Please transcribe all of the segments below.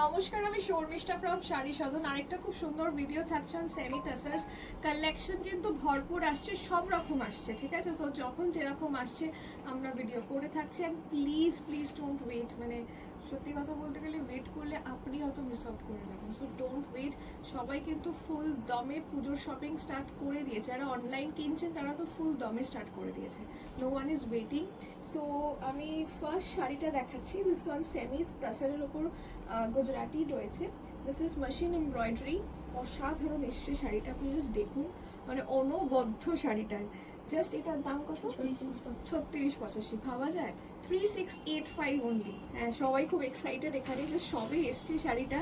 নমস্কার, আমি শর্মিষ্ঠা ফ্রম শাড়ি সাধন। আরেকটা খুব সুন্দর ভিডিও থাকছে সেমি টাসার্স কালেকশন, কিন্তু ভরপুর আসছে, সব রকম আসছে, ঠিক আছে? তো যখন যেরকম আসছে আমরা ভিডিও করে থাকছি। And please please don't wait, মানে সত্যি কথা বলতে গেলে ওয়েট করলে আপনি হয়তো মিস আউট করে যাবেন। So don't wait. সবাই কিন্তু ফুল দমে পুজোর শপিং স্টার্ট করে দিয়েছে। যারা অনলাইন কিনছেন তারা তো ফুল দমে স্টার্ট করে দিয়েছে। No one is waiting. So আমি ফার্স্ট শাড়িটা দেখাচ্ছি। দিস ইজ অন সেমি টাসারের ওপর গুজরাটি রয়েছে। This is machine embroidery. অসাধারণ এসছে শাড়িটা, আপনি জাস্ট দেখুন, মানে অনবদ্য শাড়িটায়। জাস্ট এটার দাম কত? 3685। ভাবা যায়? 3685 অনলি। হ্যাঁ, সবাই খুব এক্সাইটেড এখানে যে সবে এসছে শাড়িটা।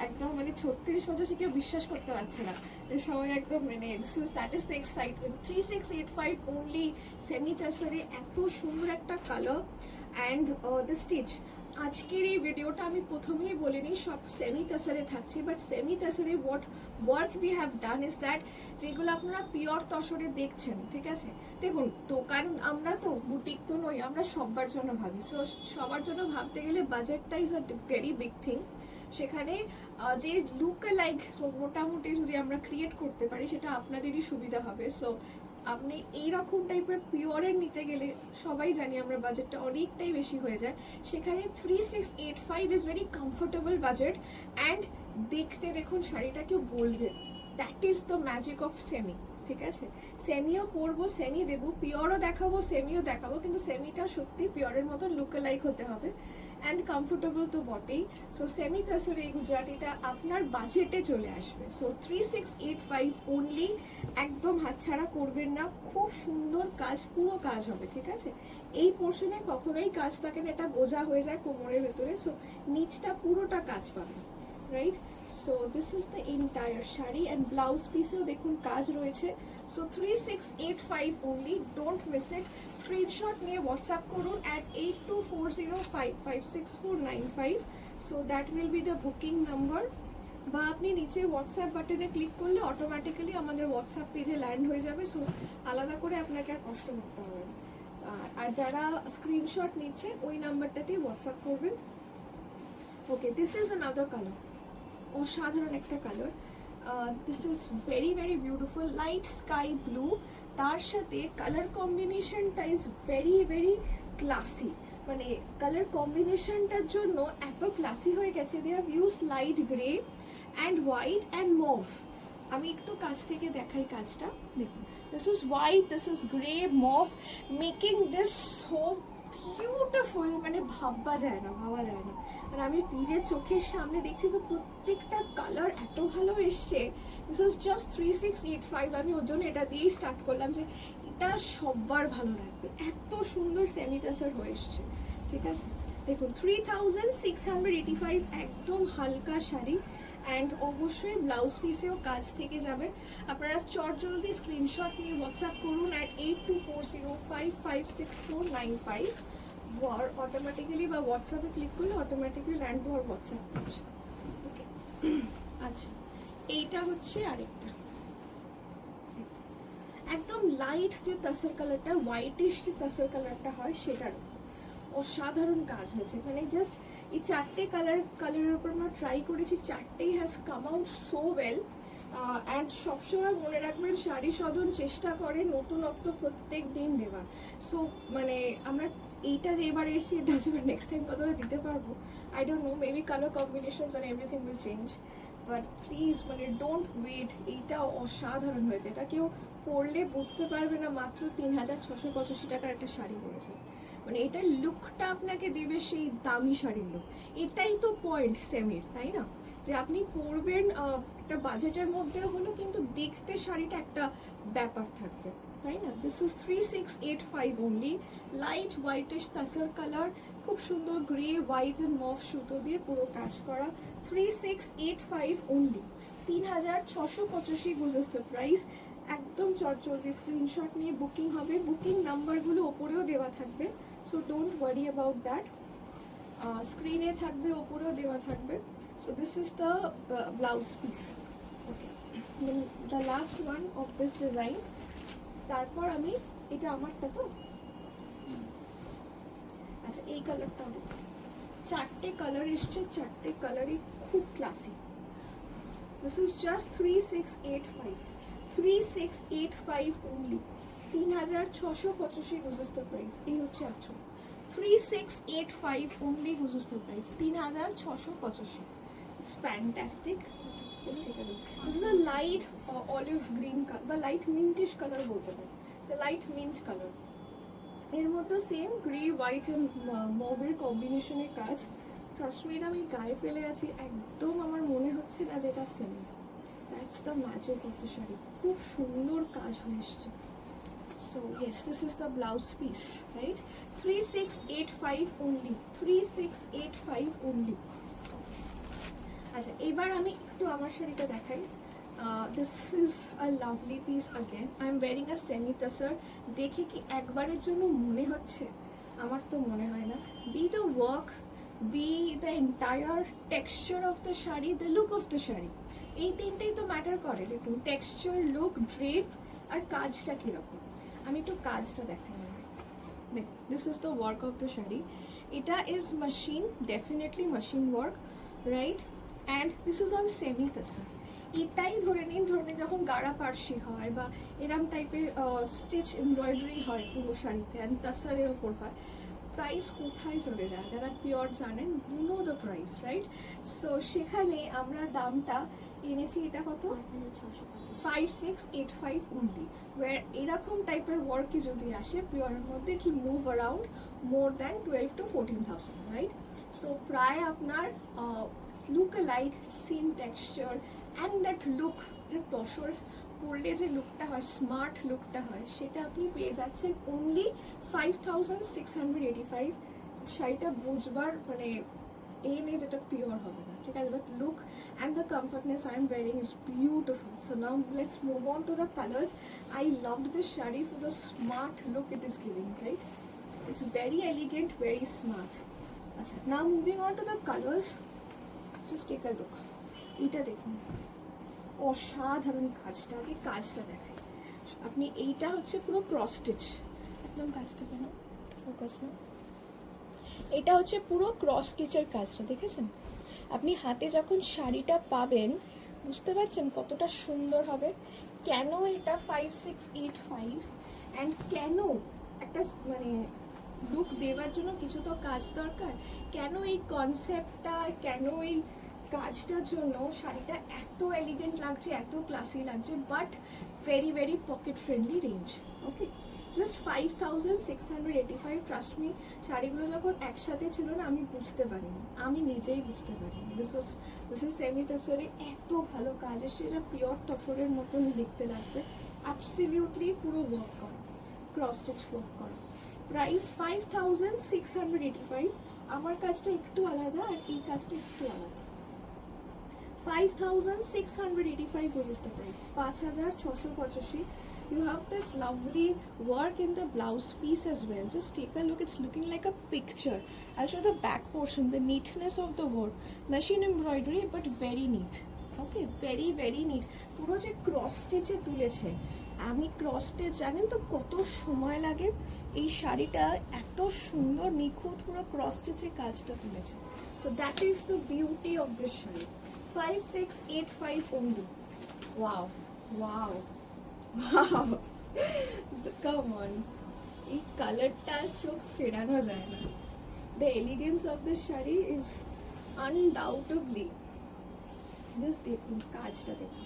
একদম মানে 3685 কেউ বিশ্বাস করতে পারছে না। তো সবাই একদম মানে that is the excitement. 3685 only semi টাসারে, এত সুন্দর একটা কালার অ্যান্ড দ্য স্টিচ। আজকের এই ভিডিওটা আমি প্রথমেই বলিনি সব সেমি টাসারে থাকছে, বাট সেমি টাসারে what work we have done is that, যেগুলো আপনারা পিওর তসরে দেখছেন, ঠিক আছে? দেখুন, দোকান আমরা তো বুটিক তো নই, আমরা সবার জন্য ভাবি। সো সবার জন্য ভাবতে গেলে বাজেটটা is a very big thing. সেখানে যে লুক লাইক মোটামুটি যদি আমরা ক্রিয়েট করতে পারি, সেটা আপনাদেরই সুবিধা হবে। সো আপনি এইরকম টাইপের পিওরের নিতে গেলে সবাই জানি আমরা বাজেটটা অনেকটাই বেশি হয়ে যায়। সেখানে 3685 is very comfortable budget. And দেখতে দেখুন শাড়িটা কেউ বলবে, that is the magic of semi, ঠিক আছে? সেমিও পরবো, সেমি দেবো, পিওরও দেখাবো, সেমিও দেখাবো, কিন্তু সেমিটা সত্যি পিওরের মতো লুক লাইক হতে হবে অ্যান্ড কমফোর্টেবল তো বটেই। সো সেমি টাসার এই গুজরাটিটা আপনার বাজেটে চলে আসবে। সো 3685 অনলি, একদম হাতছাড়া করবেন না। খুব সুন্দর কাজ, পুরো কাজ হবে, ঠিক আছে? এই পোর্শনে কখনোই কাজ থাকে না, এটা বোঝা হয়ে যায় কোমরের ভেতরে। সো নিচটা পুরোটা কাজ পাবেন, right? So this is the entire sari and blouse পিসেও দেখুন কাজ রয়েছে। So 3685 only, don't miss it. Screenshot নিয়ে হোয়াটসঅ্যাপ করুন at 8240556495। So that will be the booking number. বা আপনি নিচে হোয়াটসঅ্যাপ বাটনে ক্লিক করলে অটোমেটিক্যালি আমাদের হোয়াটসঅ্যাপ পেজে ল্যান্ড হয়ে যাবে। সো আলাদা করে আপনাকে আর কষ্ট করতে হবে না। আর যারা স্ক্রিনশট নিচ্ছে ওই নাম্বারটাতেই হোয়াটসঅ্যাপ করবেন। Okay, this is another colour. অসাধারণ একটা colour. This is very very beautiful, light sky blue. তার সাথে কালার কম্বিনেশনটা ইজ ভেরি ভেরি ক্লাসি। মানে কালার কম্বিনেশনটার জন্য এত ক্লাসি হয়ে গেছে। They have used light grey and white and mauve. আমি একটু কাছ থেকে দেখাই কাজটা, দেখুন। This is white, this is grey, mauve, making this so beautiful. মানে ভাবা যায় না, ভাবা যায় না। আর আমি নিজের চোখের সামনে দেখছি তো প্রত্যেকটা কালার এত ভালো এসছে। This is just 3685। আমি ওর জন্য এটা দিয়েই স্টার্ট করলাম যে এটা সবার ভালো লাগবে, এত সুন্দর সেমি টাসার হয়ে এসছে, ঠিক আছে? দেখুন 3685, একদম হালকা শাড়ি। অ্যান্ড অবশ্যই ব্লাউজ পিসেও কাজ থেকে যাবে। আপনারা চটজলদি স্ক্রিনশট নিয়ে হোয়াটসঅ্যাপ করুন অ্যাট 8240556495। আর অটোমেটিক্যালি বা হোয়াটসঅ্যাপে ক্লিক করলে automatically land to R WhatsApp page. ওকে, আচ্ছা, এইটা হচ্ছে আরেকটা একদম লাইট যে তাসার কালারটা, হোয়াইটিশ যে তাসার কালারটা হয় সেটার অসাধারণ কাজ হয়েছে। মানে জাস্ট এই চারটে কালারের উপর আমরা ট্রাই করেছি, চারটেই has come out so well. And সবসময় মনে রাখবেন শাড়ি সাধন চেষ্টা করে নতুনত্ব প্রত্যেক দিন দেওয়া। সো মানে আমরা এইটা যে এবার এসছি, এটা নেক্সট টাইম কতটা দিতে পারবো I don't know, maybe colour combinations and everything will change. But please মানে ডোন্ট ওয়েট, এইটা অসাধারণ হয়েছে। এটা কেউ পরলে বুঝতে পারবে না মাত্র 3685 টাকার একটা শাড়ি পরেছে। মানে এটার লুকটা আপনাকে দেবে সেই দামি শাড়ির লুক। এটাই তো পয়েন্ট সেমির, তাই না? যে আপনি পরবেন একটা বাজেটের মধ্যে হলো, কিন্তু দেখতে শাড়িটা একটা ব্যাপার থাকবে, তাই না? This is 3685 only, light whitish তাসার colour, খুব সুন্দর গ্রে, হোয়াইট অ্যান্ড মফ সুতো দিয়ে পুরো কাজ করা। 3685 অনলি, 3685 গুজেস দ্য প্রাইস। একদম চটজলদি স্ক্রিনশট নিয়ে বুকিং হবে। বুকিং নাম্বারগুলো ওপরেও দেওয়া থাকবে, so don't worry about that. স্ক্রিনে থাকবে, ওপরেও দেওয়া থাকবে। So this is the blouse piece. Okay, the last one of this design. তারপর আমি এটা আমারটা তো, আচ্ছা এই কালারটা দেখুন, চারটে কালার এসছে, চারটে কালারই খুব classy. This is just 3685, 3685 only, 3685 rupees the price. এই হচ্ছে আঁচল, 3685 only rupees the price, 3685। It's fantastic. Just take a look. This is a light olive green color, বা লাইট মিন্টিশ কালার বলতে পারি, the light mint color। এর মধ্যে same grey white and মভের কম্বিনেশনের কাজ। ট্রাস্ট মি, আমি গায়ে ফেলে আছি, একদম আমার মনে হচ্ছে না যেটা same. That's the magic of the sari. খুব সুন্দর কাজ হয়ে এসছে। So yes, this is the blouse piece, right? 3685 only, 3685 only. আচ্ছা, এবার আমি একটু আমার শাড়িটা দেখাই। This is a lovely piece again. I am wearing a semi tussar. দেখে কি একবারের জন্য মনে হচ্ছে? আমার তো মনে হয় না। B the work, B the entire texture of the sari, the look of the sari, এই তিনটেই তো ম্যাটার করে। দেখুন, টেক্সচার, লুক, ড্রেপ আর কাজটা কীরকম। আমি একটু কাজটা দেখাই। This is the work of the sari. এটা is machine, definitely machine work, right? And this is on semi tussar. এটাই ধরে নিন যখন গাড়া পার্সি হয় বা এরম টাইপের স্টিচ এমব্রয়ডারি হয় পুরো শাড়িতে, অ্যান্ড তাসারের ওপর হয়, প্রাইস কোথায় চলে যায়? যারা পিওর জানেন, you know the price, right? So সেখানে আমরা দামটা এনেছি, এটা কত? 5685 অনলি। ওয়ার এরকম টাইপের ওয়ার্কই যদি আসে পিওরের মধ্যে, it will move around more than 12 to 14,000, right? So প্রায় আপনার look like, same texture and that look, tussar পরলে যে লুকটা হয়, স্মার্ট লুকটা হয়, সেটা আপনি পেয়ে যাচ্ছেন অনলি 5685। শাড়িটা বুঝবার মানে এই নেই যেটা পিওর হবে না, ঠিক আছে? But look and the comfortness I am wearing is beautiful. So now let's move on to the colours. I loved this sari for the smart look it is giving, right? It's very elegant, very smart. আচ্ছা, now moving on to the colours. Just take a look. এটা দেখুন, অসাধারণ কাজটা। আগে কাজটা দেখাই। আপনি এইটা হচ্ছে পুরো ক্রস স্টিচ, একদম কাজটা কেন ফোকাস না, এটা হচ্ছে পুরো ক্রস স্টিচের কাজটা, দেখেছেন? আপনি হাতে যখন শাড়িটা পাবেন বুঝতে পারছেন কতটা সুন্দর হবে। কেন এটা 5685 অ্যান্ড কেন একটা মানে লুক দেওয়ার জন্য কিছু তো কাজ দরকার। কেন এই কনসেপ্টটা, কেন এই কাজটার জন্য শাড়িটা এত এলিগেন্ট লাগছে, এত ক্লাসি লাগছে, but very very pocket friendly range. Okay, just 5685। Trust me, শাড়িগুলো যখন একসাথে ছিল না, আমি বুঝতে পারিনি, আমি নিজেই বুঝতে পারিনি। দিস ইজ সেমি তাসারে। এত ভালো কাজ এসছে, এটা পিওর তসরের মতন দেখতে লাগবে। অ্যাবসলিউটলি পুরো ওয়ার্ক করা, ক্রস স্টিচ ওয়ার্ক করা। প্রাইস 5685। আমার কাজটা একটু আলাদা আর এই কাজটা একটু আলাদা। 5685 is the price. 5685. You have this lovely work in the blouse piece as well. Just take a look. It's looking like a picture. I'll show the back portion, the neatness of the work. Machine embroidery, but very neat. Okay, very very neat. পুরো যে cross স্টিচে তুলেছে, আমি cross stitch জানেন তো কত সময় লাগে। এই শাড়িটা এত সুন্দর নিখুঁত পুরো ক্রস স্টিচে কাজটা তুলেছে। So that is the beauty of this sari. 5685 only. Wow, wow, wow. Come on. এই কালারটা চোখ ফেরানো যায় না। The elegance of this sari is undoubtedly, just দেখুন কাজটা, দেখুন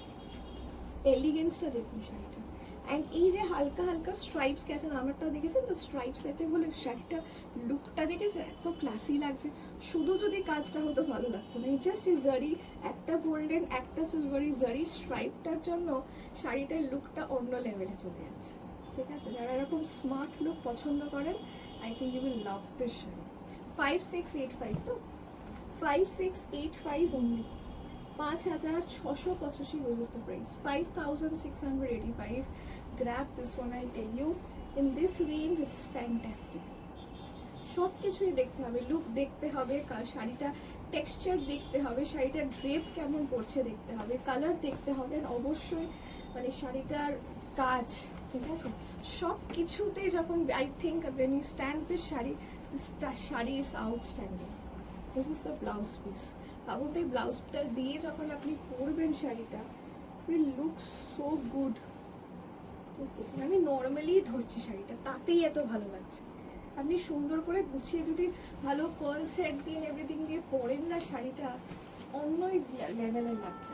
এলিগেন্সটা, দেখুন শাড়িটা। অ্যান্ড এই যে হালকা হালকা স্ট্রাইপস গেছেন, আমারটাও দেখেছেন তো স্ট্রাইপস আছে বলে শাড়িটা লুকটা দেখেছে এত ক্লাসি লাগছে। শুধু যদি কাজটা হতো ভালো লাগতো না। জাস্ট এই জারি একটা গোল্ডেন একটা সিলভারি জারি স্ট্রাইপটার জন্য শাড়িটার লুকটা অন্য লেভেলে চলে যাচ্ছে, ঠিক আছে? যারা এরকম স্মার্ট লুক পছন্দ করেন, I think you will love this sari. 5685 তো 5685 only. 5685 was the price. 5685. Grab this one, I'll tell you. In this range, it's fantastic. সব কিছুই দেখতে হবে, লুক দেখতে হবে, শাড়িটা টেক্সচার দেখতে হবে, শাড়িটার ড্রেপ কেমন পড়ছে দেখতে হবে, কালার দেখতে হবে, অবশ্যই মানে শাড়িটার কাজ, ঠিক আছে? সব কিছুতে যখন I think when you stand this sari, this sari is outstanding. This is the blouse piece. ভাবুন এই ব্লাউজটা দিয়ে যখন আপনি পরবেন শাড়িটা, উইল লুক সো গুড। দেখুন আমি নর্মালি ধরছি শাড়িটা, তাতেই এত ভালো লাগছে। আপনি সুন্দর করে গুছিয়ে যদি ভালো পার্ল সেট দিয়ে এভরিথিং দিয়ে পরেন না, শাড়িটা অন্যই লেভেলের লাগবে।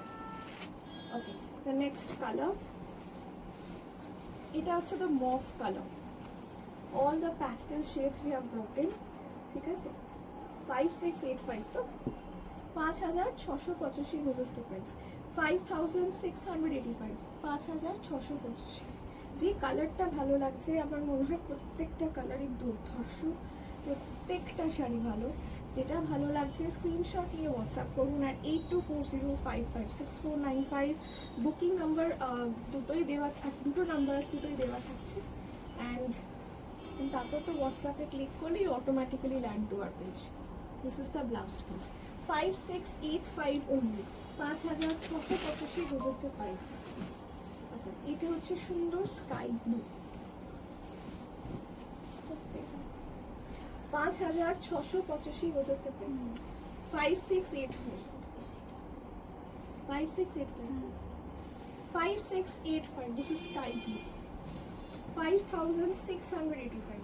ওকে, দ্য নেক্সট কালার, এটা হচ্ছে the mauve colour. All the pastel shades we have brought in, ঠিক আছে। 5685 তো 5685 রোজেস দ্য প্রাইস, 5685, 5685। যে কালারটা ভালো লাগছে, আমার মনে হয় প্রত্যেকটা কালারই দুর্ধর্ষ, প্রত্যেকটা শাড়ি ভালো। যেটা ভালো লাগছে স্ক্রিনশট নিয়ে হোয়াটসঅ্যাপ করুন। আর 8240556495 বুকিং নাম্বার দুটোই দেওয়া, দুটো নাম্বার আছে, দুটোই দেওয়া থাকছে। অ্যান্ড তারপর তো হোয়াটসঅ্যাপে ক্লিক করলেই automatically land to our page. This is the blouse piece, 5685 only, 5685 rises the price. আচ্ছা, এটা হচ্ছে সুন্দর sky blue, 5685 rises the price, 5685, 5685, 5685, this is sky blue, 5685।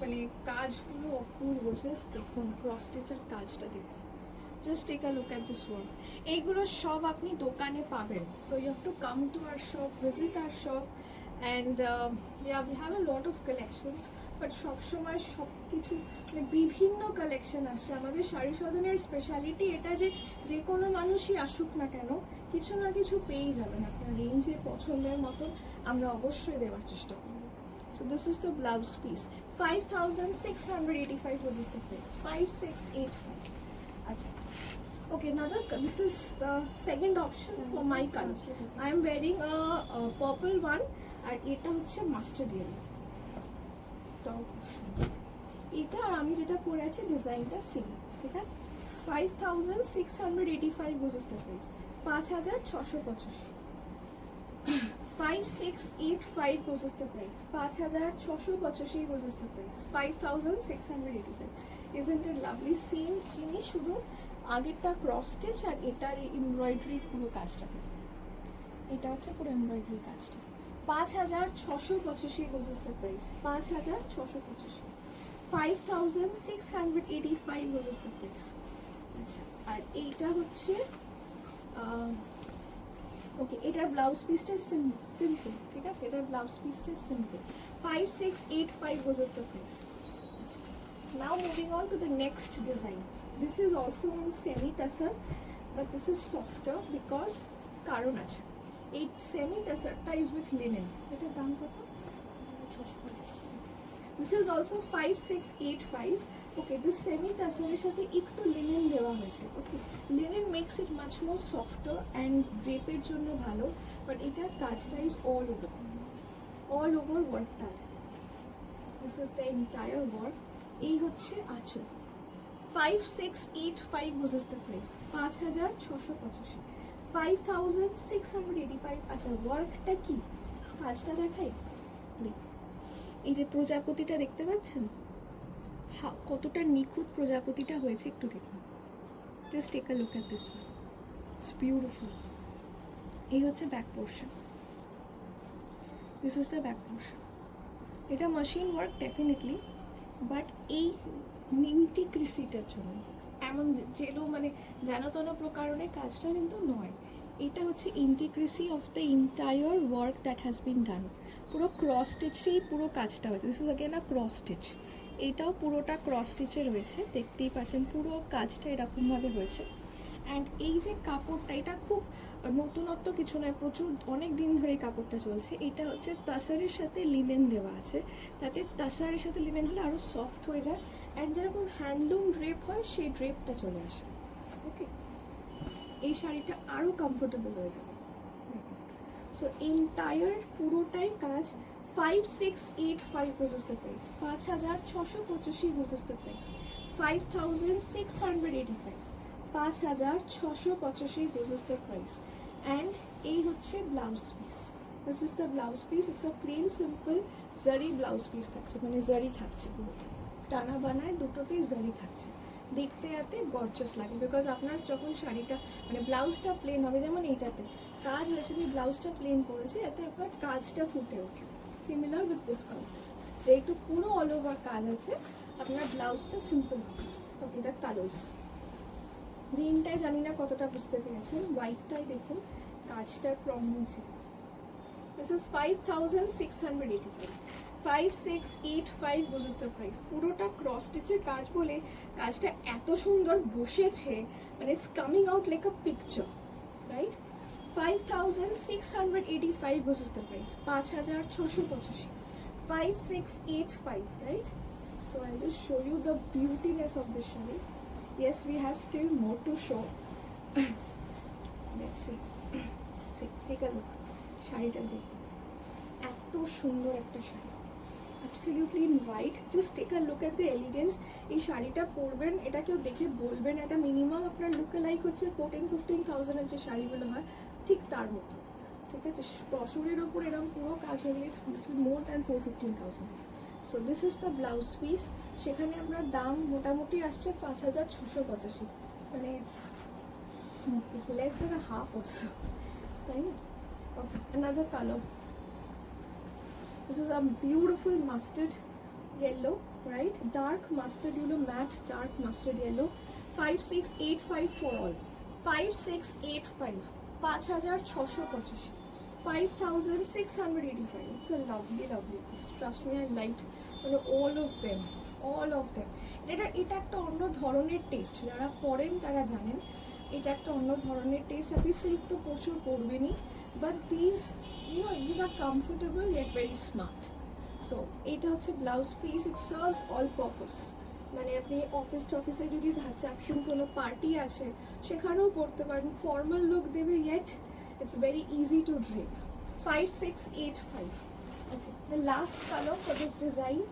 মানে কাজগুলো অপূর্ব, জাস্ট দেখুন ক্রস স্টিচের কাজটা দেখুন, just take a look at this work. এইগুলো সব আপনি দোকানে পাবেন, so you have to come to our shop, visit our shop, and we have a lot of collections. But সবসময় সব কিছু মানে বিভিন্ন কালেকশন আসছে। আমাদের শাড়ি সদনের স্পেশালিটি এটা যে যে কোনো মানুষই আসুক না কেন, কিছু না কিছু পেয়েই যাবেন আপনার রেঞ্জে পছন্দের মতো, আমরা অবশ্যই দেওয়ার চেষ্টা করব। So this is the blouse piece, 5685 was the price, 5685. Acha. Okay, this is the second option for my color. I am wearing a purple one, and এটা হচ্ছে মাস্টার্ড ইয়েলো। এটা আর আমি যেটা পরে আছি ডিজাইনটা সেম, ঠিক আছে। 5685 was the price, 5685। 5685 was the price, 5685 was the price, 5685. Isn't it lovely? Same জিনিস, শুধু আগেরটা ক্রস স্টিচ আর এটার এমব্রয়ডারি পুরো কাজটা থাকে। এটা হচ্ছে পুরো এমব্রয়ডারি কাজটা। 5685 was the price, 5685। 5685 was the price। আচ্ছা, আর এইটা হচ্ছে ওকে, এটার ব্লাউজ পিসটা সিম্পল, ঠিক আছে। এটার ব্লাউজ পিসটা simple, 5685 was the price। Now moving on to the next design. This is also on semi tassar, but this is softer because কারণ আছে। এই semi tassarটা is with linen। এটার দাম কত? 650। This is also 5685। Okay, this semi tassar সাথে একটু linen দেওয়া হয়েছে। Okay, linen makes it much more softer and ড্রেপের জন্য ভালো, বাট এটার কাজটা ইজ অল ওভার ওয়ার্কটা আছে। This is the entire work. এই হচ্ছে আঁচল। 5685 was the price, 5685। 5685। আচ্ছা, ওয়ার্কটা কি, কাজটা দেখাই। এই যে প্রজাপতিটা দেখতে পাচ্ছেন, কতটা নিখুঁত প্রজাপতিটা হয়েছে একটু দেখুন। Just take a look at this one, it's beautiful. এই হচ্ছে back portion, this is the back portion. এটা মেশিন ওয়ার্ক ডেফিনেটলি, বাট এই নিন্টিক্রিসিটার জন্য এমন যেগুলো মানে যেন তেন প্রকারণে কাজটা কিন্তু নয়। এটা হচ্ছে intricacy of the entire work that has been done. পুরো ক্রস স্টিচেই পুরো কাজটা হয়েছে। This is again a cross stitch. এইটাও পুরোটা ক্রস স্টিচে রয়েছে, দেখতেই পাচ্ছেন পুরো কাজটা এরকমভাবে হয়েছে। অ্যান্ড এই যে কাপড়টা, এটা খুব নতুনত্ব কিছু নয়, প্রচুর অনেক দিন ধরে কাপড়টা চলছে। এটা হচ্ছে তাসারের সাথে লিনেন দেওয়া আছে, তাতে তাসারের সাথে লিনেন হলে আরও সফট হয়ে যায়, অ্যান্ড যেরকম হ্যান্ডলুম ড্রেপ হয় সেই ড্রেপটা চলে আসে। ওকে, এই শাড়িটা আরও কমফোর্টেবল হয়ে যাবে। সো এন্টায়ার পুরোটাই কাজ। 5685 was the price, 5685 was the price, 5685, 5685 was the price। and এই হচ্ছে blouse piece. This is the blouse piece. It's a plain simple zari blouse piece থাকছে, মানে জারি থাকছে পুরোটা, টানা বানায় দুটোতেই জারি থাকছে। দেখতে যাতে গর্জাস লাগে, বিকজ আপনার যখন শাড়িটা মানে ব্লাউজটা প্লেন হবে, যেমন এইটাতে কাজ হয়েছে, আমি ব্লাউজটা প্লেন করেছি, এতে আপনার কাজটা ফুটে ওঠে। সিমিলার উইথ দিস কনসেপ্ট, একটু পুরো অল ওভার কাজ আছে, আপনার ব্লাউজটা সিম্পল হবে। ওকে, দ্য কালার্স, গ্রিনটাই জানি না কতটা বুঝতে পেরেছেন, হোয়াইটটাই দেখুন কাজটার প্রমিনেন্সি। দিস ইজ 5685, 5685 বুঝেছ তো প্রাইস। পুরোটা ক্রস স্টিচের কাজ বলে কাজটা এত সুন্দর বসেছে, মানে it's coming out like a picture, right? 5685 বুঝেছ তো price, 5685, 5685, right? So I'll just show you the beautiness of this shari. Yes, we have still more to show. Let's see. See, take a look. শাড়িটা দেখুন, এত সুন্দর একটা sari, absolutely in white. Just take a look at the elegance. এই শাড়িটা পরবেন, এটা কেউ দেখে বলবেন এটা মিনিমাম আপনার লুকে লাইক হচ্ছে 14-15,000 এর যে শাড়িগুলো হয় ঠিক তার মতো, ঠিক আছে? তসরের ওপর এরকম পুরো কাজ হয়ে গেলে more than 4-15,000. So this is the blouse piece. সেখানে আপনার দাম মোটামুটি আসছে 5685, মানে it's less than a half also, তাই না? ওকে, another color. This is a beautiful mustard yellow, right? Dark mustard yellow, matte dark mustard yellow. 5685 for all. 5685, 5685, 5685. It's a lovely, lovely piece. Trust me, I liked all of them. All of them. এটা একটা অন্য ধরনের test, যারা পরেন তারা জানেন এটা একটা অন্য ধরনের টেস্ট। আপনি সিল্ক তো প্রচুর পরবেনই, but this these are comfortable yet very smart. So এটা হচ্ছে blouse piece, it serves all purpose. মানে আপনি অফিসে যদি চাচ্ছেন কোনো পার্টি আছে সেখানেও পরতে পারেন, ফর্মাল লুক দেবে, yet it's very easy to drape. 5685. Okay, the last color for this design,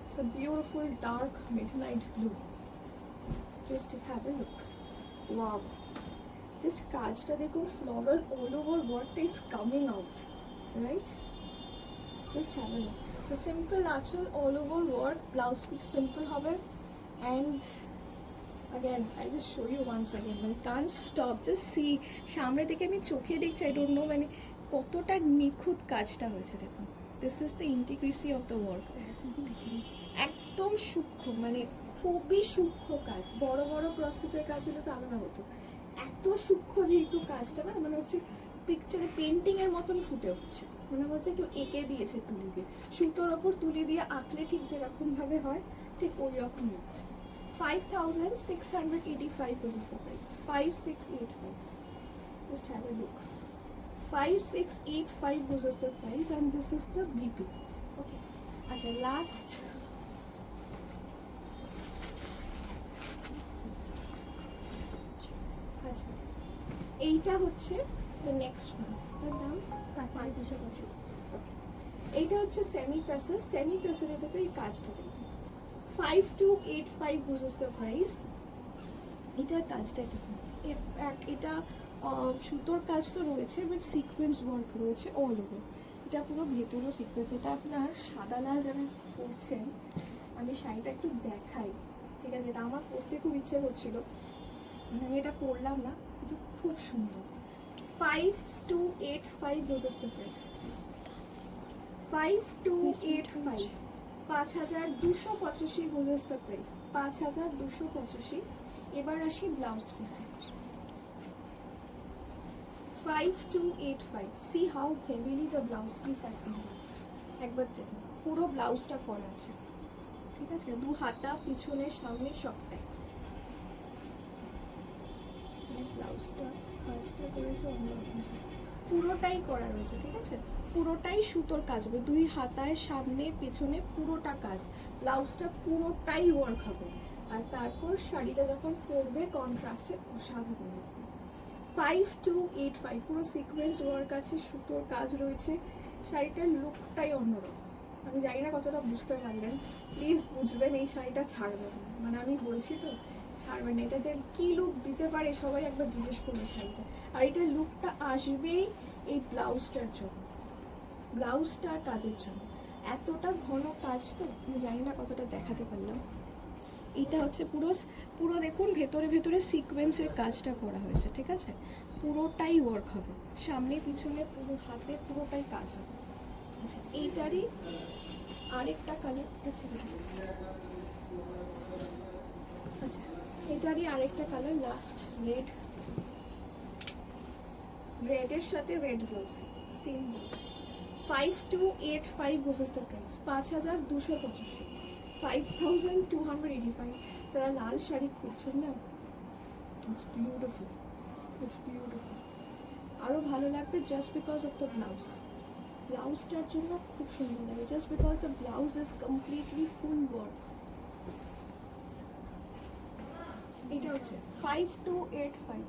it's a beautiful dark midnight blue. Just have a look. Wow, this কাজটা দেখুন, floral all over what is coming out, right? Just have a look. It's a simple actual all over work, blouse piece simple হবে, and again I just show you once again, মানে can't stop, just see, সামনে থেকে আমি চোখে দেখছি, I don't know মানে কতটা নিখুঁত কাজটা হয়েছে দেখুন। This is the intricacy of the work. একদম সূক্ষ্ম, মানে খুবই সূক্ষ্ম কাজ। বড় বড় প্রসেসের কাজ হলে তো আলাদা হতো, এত সূক্ষ্ম যেহেতু কাজটা না, মানে হচ্ছে পিকচারে পেন্টিং এর মতন ফুটে উঠছে, মনে হচ্ছে কেউ এঁকে দিয়েছে তুলি দিয়ে, সুতোর ওপর তুলি দিয়ে আঁকলে ঠিক যেরকম ভাবে হয় ঠিক ওই রকম হচ্ছে। 5685 was the price. 5685. Just have a look. 5685 was the price, and this is the BP. Okay. আচ্ছা, লাস্ট আচ্ছা এইটা হচ্ছে the next one. এর দাম 5250। এইটা হচ্ছে সেমি টাসার। সেমি টাসারের উপরে এই কাজটা দেখুন, 5285 was the price. এটার কাজটা দেখুন, এটা সুতোর কাজ তো রয়েছে, বাট সিকোয়েন্স ওয়ার্ক রয়েছে অল ওভার। এটা পুরো ভেতরও সিকোয়েন্স। এটা আপনার সাদা লাল যারা পরছেন, আমি শাড়িটা একটু দেখাই, ঠিক আছে? এটা আমার পরতে খুব ইচ্ছে করছিল, আমি এটা পরলাম না, কিন্তু খুব সুন্দর। 5285 was the price. 5285, 5285 was the price. 5285। এবার আসি ব্লাউজ পিসে। 5285. See how heavily the blouse piece has been done. একবার দেখুন, পুরো ব্লাউজটা করা আছে, ঠিক আছে? দু হাতা, পিছনে, সামনে সবটাই ব্লাউজটা কাজটা করেছে অন্যরকম, পুরোটাই করা রয়েছে, ঠিক আছে? পুরোটাই সুতোর কাজ হবে, দুই হাতায়, সামনে, পেছনে পুরোটা কাজ। ব্লাউজটা পুরোটাই ওয়ার্ক হবে, আর তারপর শাড়িটা যখন পরবে কন্ট্রাস্টে অসাধারণ হবে। 5285, পুরো সিকোয়েন্স ওয়ার্ক আছে, সুতোর কাজ রয়েছে, শাড়িটার লুকটাই অন্যরকম। আমি জানি না কতটা বুঝতে পারলেন, প্লিজ বুঝবেন, এই শাড়িটা ছাড়বেন না, মানে আমি বলছি তো ছাড়বেন না। এটা যে কী লুক দিতে পারে সবাই একবার জিজ্ঞেস করবে শাড়িটা, আর এটার লুকটা আসবেই এই ব্লাউজটার জন্য, ব্লাউজটার কাজের জন্য। এতটা ঘন কাজ তো আমি জানি না কতটা দেখাতে পারলাম, এটা হচ্ছে পুরো পুরো দেখুন ভেতরে ভেতরে সিকোয়েন্সের কাজটা করা হয়েছে, ঠিক আছে, পুরোটাই ওয়ার্ক হবে, সামনে পিছনে পুরো হাতে পুরোটাই কাজ হবে। আচ্ছা এইটারই আরেকটা কালার, আচ্ছা এটারই আরেকটা কালার লাস্ট রেড, রেডের সাথে red blouse, same blouse. 5285 rupees the price, 5285, 5285। যারা লাল শাড়ি খুঁজছেন না, ইটস বিউটিফুল, ইটস বিউটিফুল। আরও ভালো লাগবে just because of the blouse, ব্লাউজটার জন্য খুব সুন্দর লাগে, just because the blouse is completely full work. এটা হচ্ছে 5285,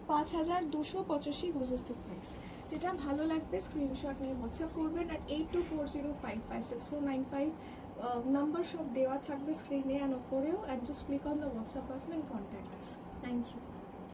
5285 বুঝেস দ্য প্রাইস। যেটা ভালো লাগবে স্ক্রিনশট নিয়ে হোয়াটসঅ্যাপ করবেন, আর 8240556495 নাম্বার সব দেওয়া থাকবে স্ক্রিনে অ্যান্ড ওপরেও, and just click on the WhatsApp button and contact us. Thank you.